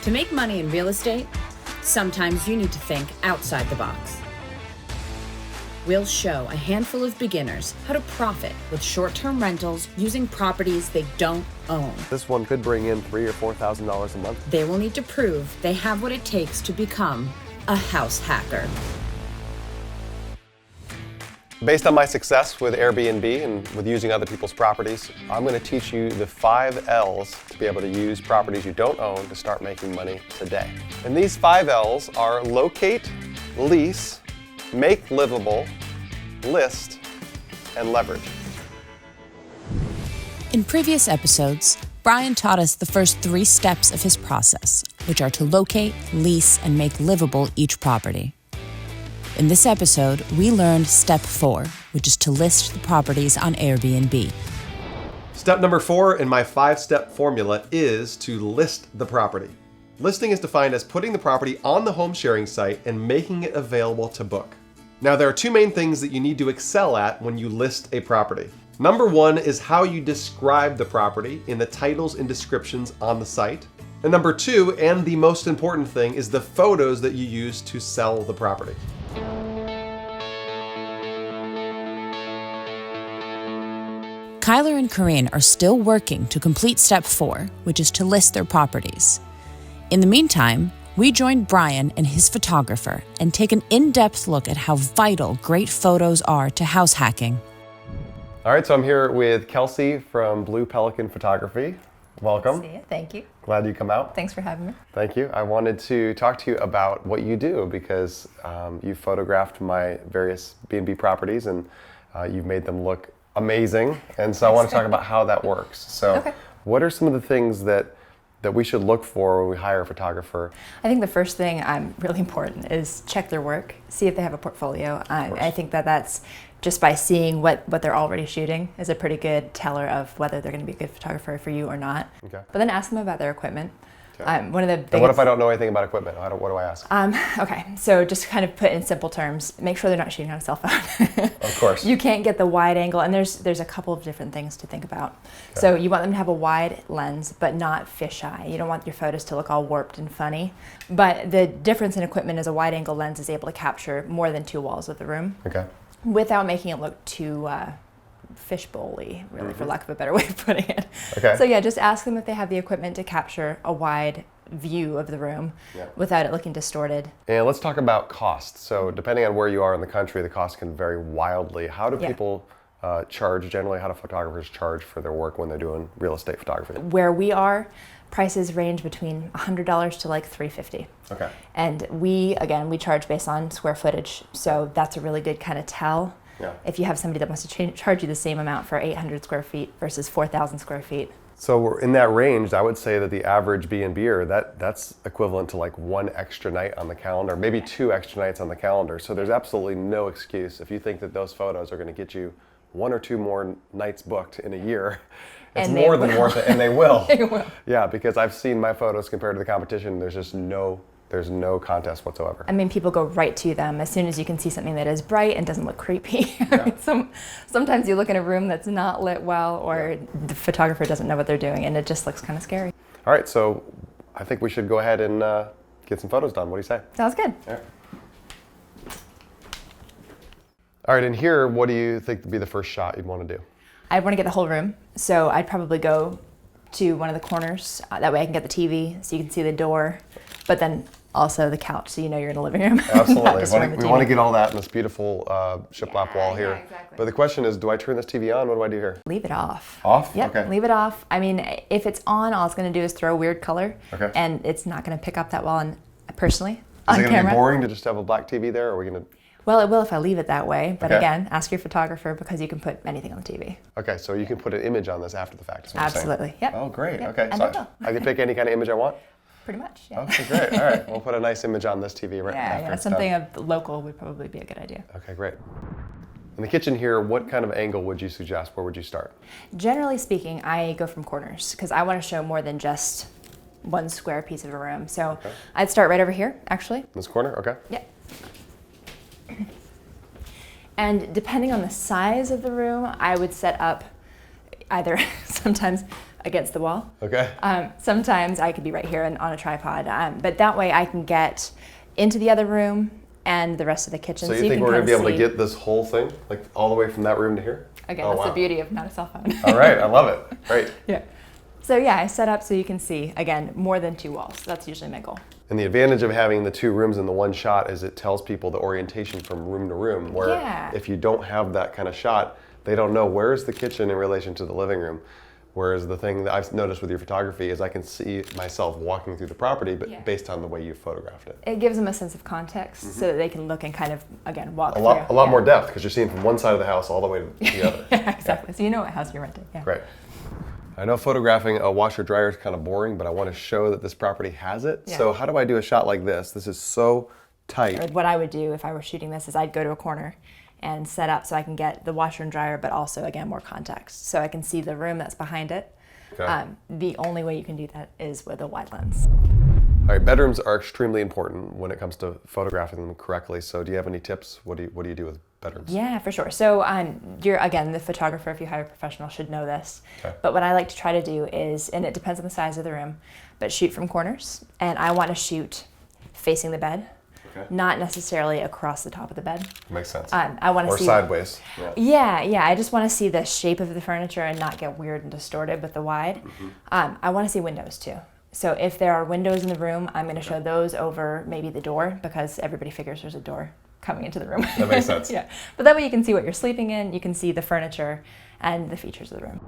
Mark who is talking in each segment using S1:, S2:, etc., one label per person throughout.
S1: To make money in real estate, sometimes you need to think outside the box. We'll show a handful of beginners how to profit with short-term rentals using properties they don't own.
S2: This one could bring in $3,000 or $4,000 a month.
S1: They will need to prove they have what it takes to become a house hacker.
S2: Based on my success with Airbnb and with using other people's properties, I'm going to teach you the 5 L's to be able to use properties you don't own to start making money today. And these 5 L's are locate, lease, make livable, list, and leverage.
S1: In previous episodes, Brian taught us the first 3 steps of his process, which are to locate, lease, and make livable each property. In this episode, we learned step 4, which is to list the properties on Airbnb.
S2: Step number 4 in my 5-step formula is to list the property. Listing is defined as putting the property on the home sharing site and making it available to book. Now, there are 2 main things that you need to excel at when you list a property. Number 1 is how you describe the property in the titles and descriptions on the site. And number 2, and the most important thing, is the photos that you use to sell the property.
S1: Kyler and Corinne are still working to complete step 4, which is to list their properties. In the meantime, we joined Brian and his photographer and take an in-depth look at how vital great photos are to house hacking.
S2: All right, so I'm here with Kelsey from Pelican Photography. Welcome.
S3: See you. Thank you.
S2: Glad you come out.
S3: Thanks for having me.
S2: Thank you. I wanted to talk to you about what you do because you photographed my various B&B properties and you've made them look amazing. And so I want to talk about how that works. So What are some of the things that we should look for when we hire a photographer?
S3: I think the first thing really important is check their work, see if they have a portfolio. I think that's just by seeing what they're already shooting is a pretty good teller of whether they're going to be a good photographer for you or not. Okay. But then ask them about their equipment. One of the biggest...
S2: And what if I don't know anything about equipment? What do I ask?
S3: Okay, so just kind of put in simple terms, make sure they're not shooting on a cell phone.
S2: Of course.
S3: You can't get the wide angle, and there's a couple of different things to think about. Okay. So you want them to have a wide lens, but not fisheye. You don't want your photos to look all warped and funny. But the difference in equipment is a wide angle lens is able to capture more than 2 walls of the room. Okay. Without making it look too fishbowl-y, really, for lack of a better way of putting it. Okay. So yeah, just ask them if they have the equipment to capture a wide view of the room without it looking distorted.
S2: And let's talk about cost. So depending on where you are in the country, the cost can vary wildly. How do people charge generally? How do photographers charge for their work when they're doing real estate photography?
S3: Where we are, prices range between $100 to like $350. Okay. And we charge based on square footage. So that's a really good kind of tell. Yeah. If you have somebody that wants to charge you the same amount for 800 square feet versus 4,000 square feet.
S2: So we're in that range. I would say that the average B&B'er, that's equivalent to like 1 extra night on the calendar, maybe 2 extra nights on the calendar. So there's absolutely no excuse if you think that those photos are going to get you 1 or 2 more nights booked in a year. It's more than worth it, and they will. They will. Yeah, because I've seen my photos compared to the competition. There's just no contest whatsoever.
S3: I mean, people go right to them as soon as you can see something that is bright and doesn't look creepy. Yeah. Sometimes you look in a room that's not lit well, or the photographer doesn't know what they're doing, and it just looks kind of scary.
S2: All right, so I think we should go ahead and get some photos done. What do you say?
S3: Sounds good.
S2: All right, and here, what do you think would be the first shot you'd want to do?
S3: I'd want to get the whole room, so I'd probably go to one of the corners. That way I can get the TV so you can see the door, but then also the couch so you know you're in the living room.
S2: Absolutely. We want to get all that in this beautiful shiplap wall here. Yeah, exactly. But the question is, do I turn this TV on? What do I do here?
S3: Leave it off.
S2: Off?
S3: Yep, okay. Leave it off. I mean, if it's on, all it's going to do is throw a weird color, and it's not going to pick up that well, and personally, on camera. Is it going to
S2: be boring to just have a black TV there, or are we going to...
S3: Well, it will if I leave it that way, but again, ask your photographer because you can put anything on the TV.
S2: Okay, so you can put an image on this after the fact, is what
S3: Absolutely, yep.
S2: Oh, great,
S3: yep.
S2: okay. So I can pick any kind of image I want?
S3: Pretty much, yeah.
S2: Okay, great, all right. We'll put a nice image on this TV right after.
S3: Yeah, something of local would probably be a good idea.
S2: Okay, great. In the kitchen here, what kind of angle would you suggest? Where would you start?
S3: Generally speaking, I go from corners because I want to show more than just 1 square piece of a room. So I'd start right over here, actually.
S2: This corner, okay.
S3: Yeah. And depending on the size of the room, I would set up either sometimes against the wall.
S2: Okay.
S3: Sometimes I could be right here on a tripod, but that way I can get into the other room and the rest of the kitchen.
S2: So you think we're going to be able to get this whole thing, like all the way from that room to here?
S3: Again, that's the beauty of not a cell phone.
S2: All right, I love it. Great.
S3: Yeah. So yeah, I set up so you can see, again, more than 2 walls. That's usually my goal.
S2: And the advantage of having the 2 rooms in the one shot is it tells people the orientation from room to room, where if you don't have that kind of shot, they don't know where's the kitchen in relation to the living room. Whereas the thing that I've noticed with your photography is I can see myself walking through the property, but based on the way you photographed it.
S3: It gives them a sense of context so that they can look and kind of, again, walk through.
S2: A lot more depth, because you're seeing from one side of the house all the way to the other.
S3: Exactly. So you know what house you're renting. Yeah.
S2: Great. I know photographing a washer dryer is kind of boring, but I want to show that this property has it.
S3: Yeah.
S2: So how do I do a shot like this? This is so tight.
S3: Or what I would do if I were shooting this is I'd go to a corner and set up so I can get the washer and dryer, but also, again, more context. So I can see the room that's behind it.
S2: Okay.
S3: The only way you can do that is with a wide lens.
S2: All right, bedrooms are extremely important when it comes to photographing them correctly. So do you have any tips? What do you do with bedrooms?
S3: Yeah, for sure. So you're, again, the photographer, if you hire a professional, should know this.
S2: Okay.
S3: But what I like to try to do is, and it depends on the size of the room, but shoot from corners. And I want to shoot facing the bed. Okay. Not necessarily across the top of the bed.
S2: Makes sense.
S3: I want to see
S2: sideways.
S3: Yeah. I just want to see the shape of the furniture and not get weird and distorted with the wide. I want to see windows too. So if there are windows in the room, I'm going to show those over maybe the door, because everybody figures there's a door coming into the room.
S2: That makes sense.
S3: Yeah, but that way you can see what you're sleeping in. You can see the furniture and the features of the room.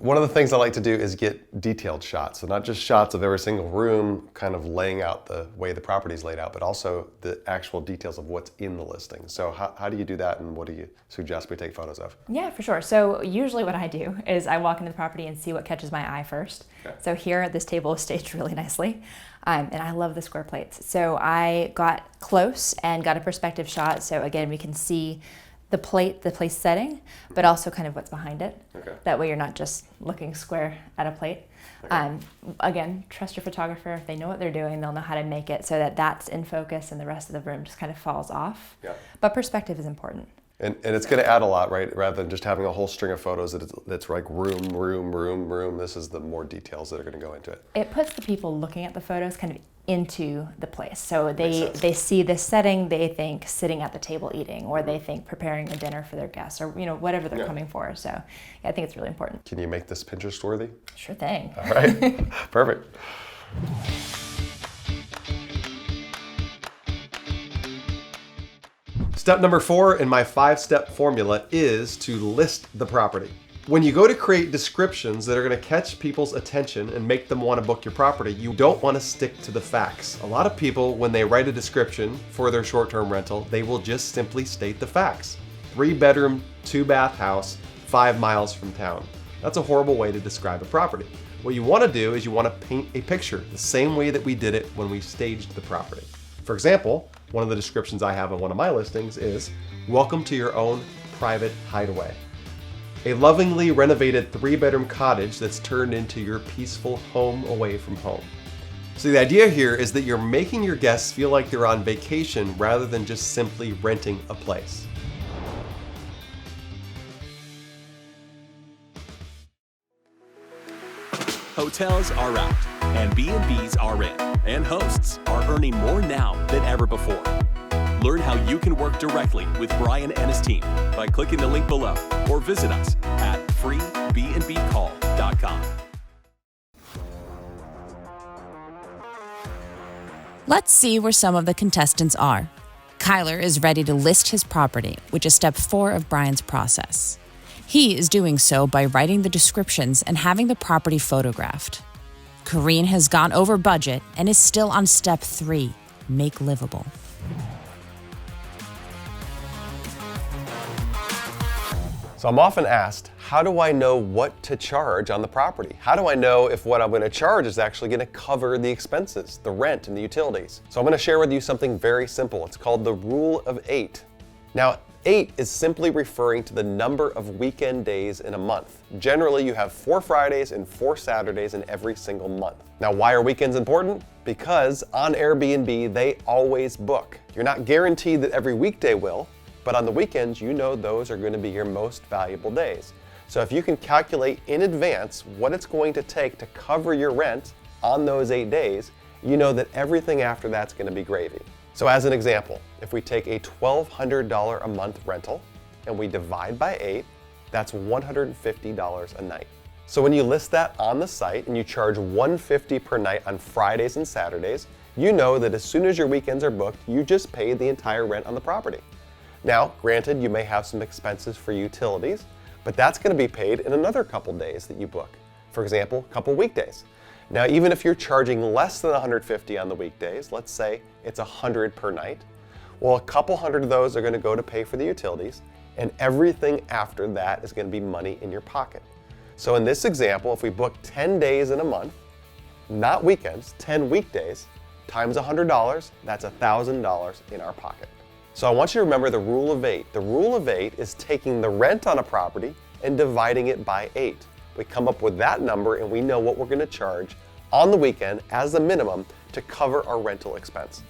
S2: One of the things I like to do is get detailed shots. So not just shots of every single room kind of laying out the way the property is laid out, but also the actual details of what's in the listing. So how do you do that, and what do you suggest we take photos of?
S3: Yeah, for sure. So usually what I do is I walk into the property and see what catches my eye first. Okay. So here, this table is staged really nicely. And I love the square plates. So I got close and got a perspective shot. So again, we can see the place setting, but also kind of what's behind it. Okay. That way you're not just looking square at a plate. Okay. Again, trust your photographer. If they know what they're doing, they'll know how to make it so that that's in focus and the rest of the room just kind of falls off. Yeah. But perspective is important.
S2: And it's going to add a lot, right? Rather than just having a whole string of photos that's like room. This is the more details that are going to go into it.
S3: It puts the people looking at the photos kind of into the place. So they see this setting, they think sitting at the table eating, or they think preparing a dinner for their guests, or whatever they're coming for. So yeah, I think it's really important.
S2: Can you make this Pinterest worthy?
S3: Sure thing.
S2: All right, perfect. Step number 4 in my 5-step formula is to list the property. When you go to create descriptions that are going to catch people's attention and make them want to book your property, you don't want to stick to the facts. A lot of people, when they write a description for their short-term rental, they will just simply state the facts. 3-bedroom, 2-bath house, 5 miles from town. That's a horrible way to describe a property. What you want to do is you want to paint a picture the same way that we did it when we staged the property. For example, one of the descriptions I have on one of my listings is, "Welcome to your own private hideaway. A lovingly renovated 3-bedroom cottage that's turned into your peaceful home away from home." So the idea here is that you're making your guests feel like they're on vacation rather than just simply renting a place.
S4: Hotels are out, and B&Bs are in, and hosts are earning more now than ever before. Learn how you can work directly with Brian and his team by clicking the link below, or visit us at freebnbcall.com.
S1: Let's see where some of the contestants are. Kyler is ready to list his property, which is step 4 of Brian's process. He is doing so by writing the descriptions and having the property photographed. Corinne has gone over budget and is still on step 3, make livable.
S2: So I'm often asked, how do I know what to charge on the property? How do I know if what I'm going to charge is actually going to cover the expenses, the rent and the utilities? So I'm going to share with you something very simple. It's called the rule of 8. Now, 8 is simply referring to the number of weekend days in a month. Generally, you have 4 Fridays and 4 Saturdays in every single month. Now, why are weekends important? Because on Airbnb, they always book. You're not guaranteed that every weekday will, but on the weekends, you know those are going to be your most valuable days. So if you can calculate in advance what it's going to take to cover your rent on those 8 days, you know that everything after that's going to be gravy. So as an example, if we take a $1,200 a month rental and we divide by 8, that's $150 a night. So when you list that on the site and you charge $150 per night on Fridays and Saturdays, you know that as soon as your weekends are booked, you just paid the entire rent on the property. Now, granted, you may have some expenses for utilities, but that's going to be paid in another couple days that you book. For example, a couple weekdays. Now, even if you're charging less than $150 on the weekdays, let's say it's $100 per night, well, a couple hundred of those are going to go to pay for the utilities, and everything after that is going to be money in your pocket. So in this example, if we book 10 days in a month, not weekends, 10 weekdays, times $100, that's $1,000 in our pocket. So I want you to remember the rule of 8. The rule of 8 is taking the rent on a property and dividing it by 8. We come up with that number and we know what we're going to charge on the weekend as the minimum to cover our rental expense.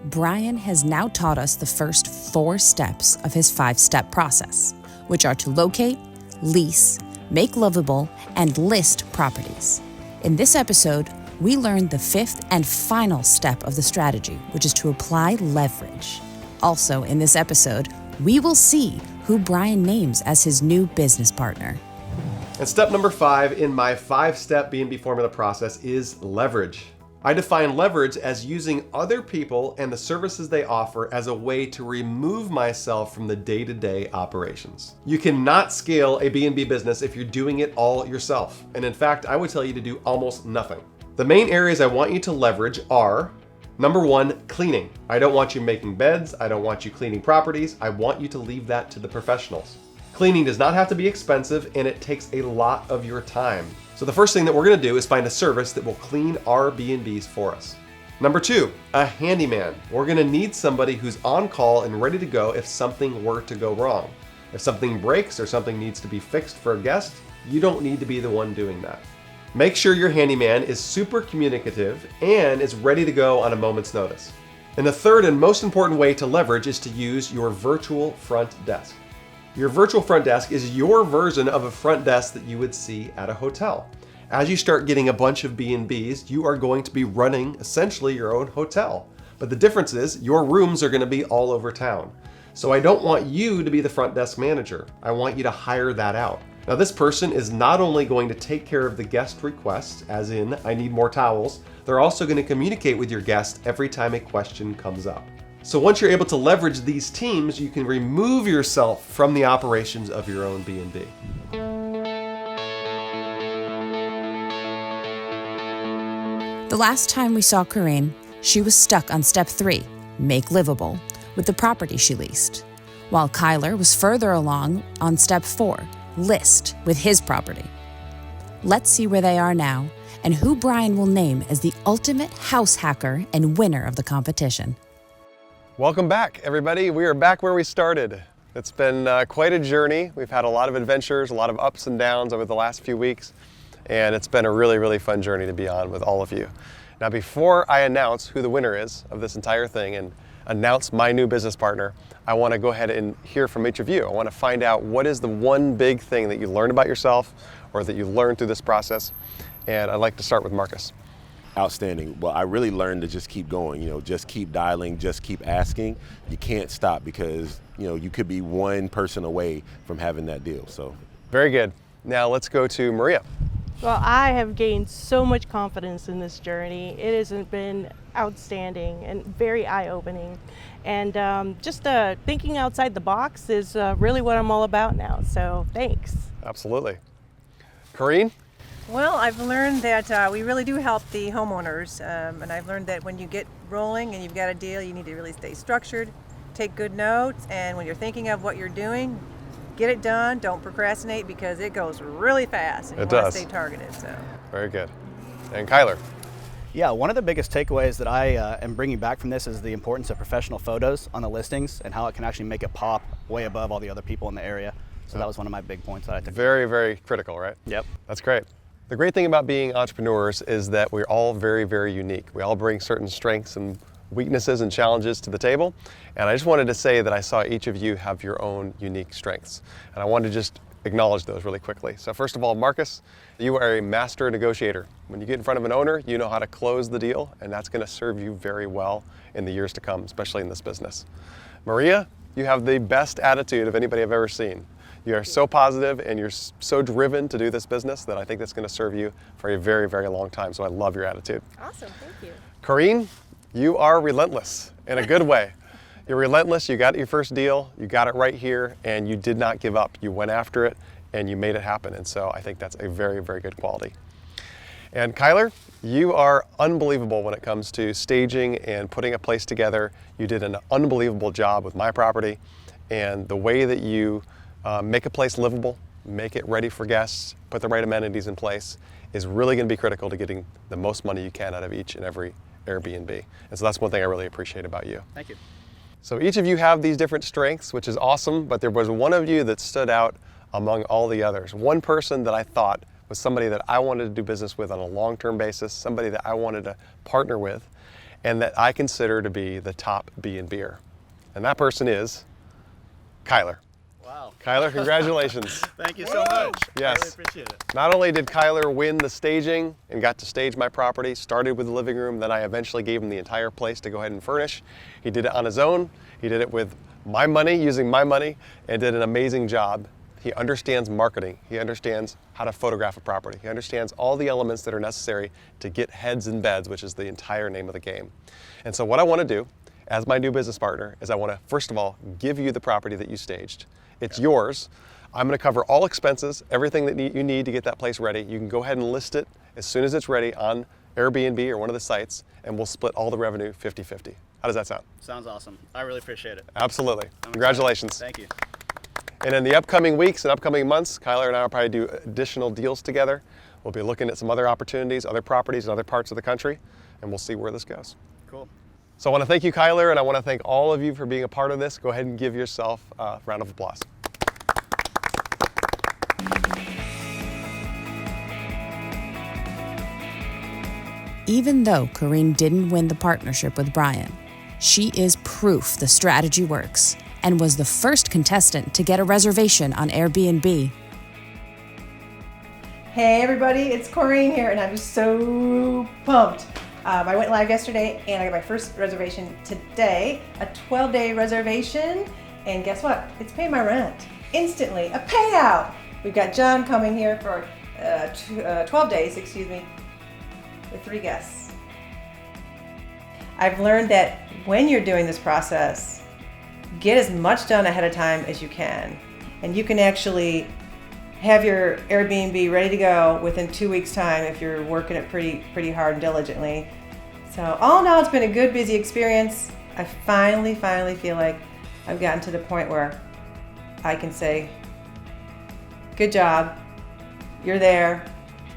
S1: Brian has now taught us the first 4 steps of his 5-step process, which are to locate, lease, make livable, and list properties. In this episode, we learned the 5th and final step of the strategy, which is to apply leverage. Also, in this episode, we will see who Brian names as his new business partner.
S2: And step number 5 in my 5-step B&B formula process is leverage. I define leverage as using other people and the services they offer as a way to remove myself from the day-to-day operations. You cannot scale a B&B business if you're doing it all yourself. And in fact, I would tell you to do almost nothing. The main areas I want you to leverage are, number 1, cleaning. I don't want you making beds. I don't want you cleaning properties. I want you to leave that to the professionals. Cleaning does not have to be expensive, and it takes a lot of your time. So the first thing that we're going to do is find a service that will clean our B&Bs for us. Number 2, a handyman. We're going to need somebody who's on call and ready to go if something were to go wrong. If something breaks or something needs to be fixed for a guest, you don't need to be the one doing that. Make sure your handyman is super communicative and is ready to go on a moment's notice. And the third and most important way to leverage is to use your virtual front desk. Your virtual front desk is your version of a front desk that you would see at a hotel. As you start getting a bunch of B&Bs, you are going to be running essentially your own hotel. But the difference is your rooms are going to be all over town. So I don't want you to be the front desk manager. I want you to hire that out. Now this person is not only going to take care of the guest requests, as in, I need more towels, they're also going to communicate with your guest every time a question comes up. So once you're able to leverage these teams, you can remove yourself from the operations of your own B&B.
S1: The last time we saw Corinne, she was stuck on step 3, make livable, with the property she leased, while Kyler was further along on step 4, list, with his property. Let's see where they are now and who Brian will name as the ultimate house hacker and winner of the competition.
S2: Welcome back, everybody. We are back where we started. It's been quite a journey. We've had a lot of adventures, a lot of ups and downs over the last few weeks, and it's been a really, really fun journey to be on with all of you. Now, before I announce who the winner is of this entire thing and announce my new business partner, I want to go ahead and hear from each of you. I want to find out what is the one big thing that you learned about yourself or that you learned through this process. And I'd like to start with Marcus.
S5: Outstanding. Well, I really learned to just keep going, just keep dialing, just keep asking. You can't stop because, you could be one person away from having that deal. So
S2: very good. Now let's go to Maria.
S6: Well, I have gained so much confidence in this journey. It has been outstanding and very eye-opening. And just thinking outside the box is really what I'm all about now. So thanks.
S2: Absolutely. Corinne?
S7: Well, I've learned that we really do help the homeowners, and I've learned that when you get rolling and you've got a deal, you need to really stay structured, take good notes, and when you're thinking of what you're doing, get it done, don't procrastinate because it goes really fast and you want to stay targeted. So.
S2: Very good. And Kyler?
S8: Yeah, one of the biggest takeaways that I am bringing back from this is the importance of professional photos on the listings and how it can actually make it pop way above all the other people in the area. So that was one of my big points that I took.
S2: Very, very critical, right?
S8: Yep.
S2: That's great. The great thing about being entrepreneurs is that we're all very, very unique. We all bring certain strengths and weaknesses and challenges to the table. And I just wanted to say that I saw each of you have your own unique strengths. And I wanted to just acknowledge those really quickly. So first of all, Marcus, you are a master negotiator. When you get in front of an owner, you know how to close the deal, and that's going to serve you very well in the years to come, especially in this business. Maria, you have the best attitude of anybody I've ever seen. You are so positive and you're so driven to do this business that I think that's going to serve you for a very, very long time. So I love your attitude.
S3: Awesome, thank you.
S2: Corinne, you are relentless in a good way. You're relentless, you got your first deal, you got it right here, and you did not give up. You went after it and you made it happen. And so I think that's a very, very good quality. And Kyler, you are unbelievable when it comes to staging and putting a place together. You did an unbelievable job with my property, and the way that you make a place livable, make it ready for guests, put the right amenities in place is really going to be critical to getting the most money you can out of each and every Airbnb. And so that's one thing I really appreciate about you.
S8: Thank you.
S2: So each of you have these different strengths, which is awesome, but there was one of you that stood out among all the others. One person that I thought was somebody that I wanted to do business with on a long-term basis, somebody that I wanted to partner with, and that I consider to be the top B&B'er. And that person is Kyler.
S8: Wow.
S2: Kyler, congratulations.
S8: Thank you so much.
S2: Yes.
S8: I really appreciate it.
S2: Not only did Kyler win the staging and got to stage my property, started with the living room, then I eventually gave him the entire place to go ahead and furnish. He did it on his own. He did it with my money, using my money, and did an amazing job. He understands marketing. He understands how to photograph a property. He understands all the elements that are necessary to get heads in beds, which is the entire name of the game. And so what I want to do as my new business partner is I want to, first of all, give you the property that you staged. It's yours. I'm going to cover all expenses, everything that you need to get that place ready. You can go ahead and list it as soon as it's ready on Airbnb or one of the sites, and we'll split all the revenue 50-50. How does that sound?
S8: Sounds awesome. I really appreciate it.
S2: Absolutely. Congratulations.
S8: Thank you.
S2: And in the upcoming weeks and upcoming months, Kyler and I will probably do additional deals together. We'll be looking at some other opportunities, other properties in other parts of the country, and we'll see where this goes.
S8: Cool.
S2: So I want to thank you, Kyler, and I want to thank all of you for being a part of this. Go ahead and give yourself a round of applause.
S1: Even though Corinne didn't win the partnership with Brian, she is proof the strategy works and was the first contestant to get a reservation on Airbnb.
S7: Hey everybody, it's Corinne here, and I'm just so pumped. I went live yesterday and I got my first reservation today, a 12-day reservation, and guess what? It's paying my rent instantly, a payout. We've got John coming here for 12 days, with 3 guests. I've learned that when you're doing this process, get as much done ahead of time as you can, and you can actually have your Airbnb ready to go within 2 weeks' time if you're working it pretty hard and diligently. So all in all, it's been a good, busy experience. I finally feel like I've gotten to the point where I can say, good job, you're there,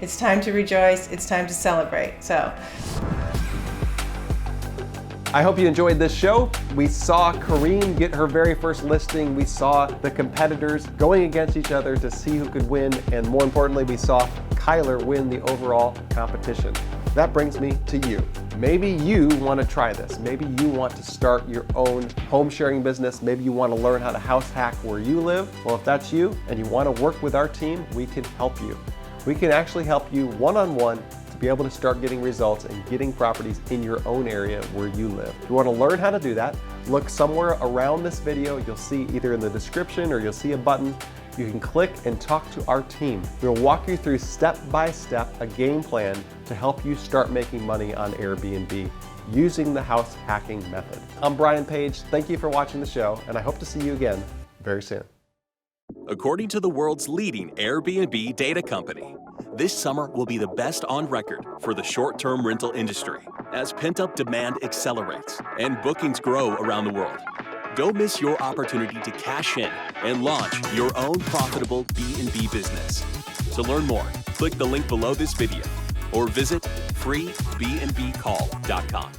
S7: it's time to rejoice, it's time to celebrate. So
S2: I hope you enjoyed this show. We saw Corinne get her very first listing. We saw the competitors going against each other to see who could win. And more importantly, we saw Kyler win the overall competition. That brings me to you. Maybe you want to try this. Maybe you want to start your own home sharing business. Maybe you want to learn how to house hack where you live. Well, if that's you and you want to work with our team, we can help you. We can actually help you one-on-one be able to start getting results and getting properties in your own area where you live. If you want to learn how to do that, look somewhere around this video. You'll see either in the description or you'll see a button. You can click and talk to our team. We'll walk you through step by step a game plan to help you start making money on Airbnb using the house hacking method. I'm Brian Page. Thank you for watching the show, and I hope to see you again very soon.
S4: According to the world's leading Airbnb data company, this summer will be the best on record for the short-term rental industry as pent-up demand accelerates and bookings grow around the world. Don't miss your opportunity to cash in and launch your own profitable B&B business. To learn more, click the link below this video or visit freebnbcall.com.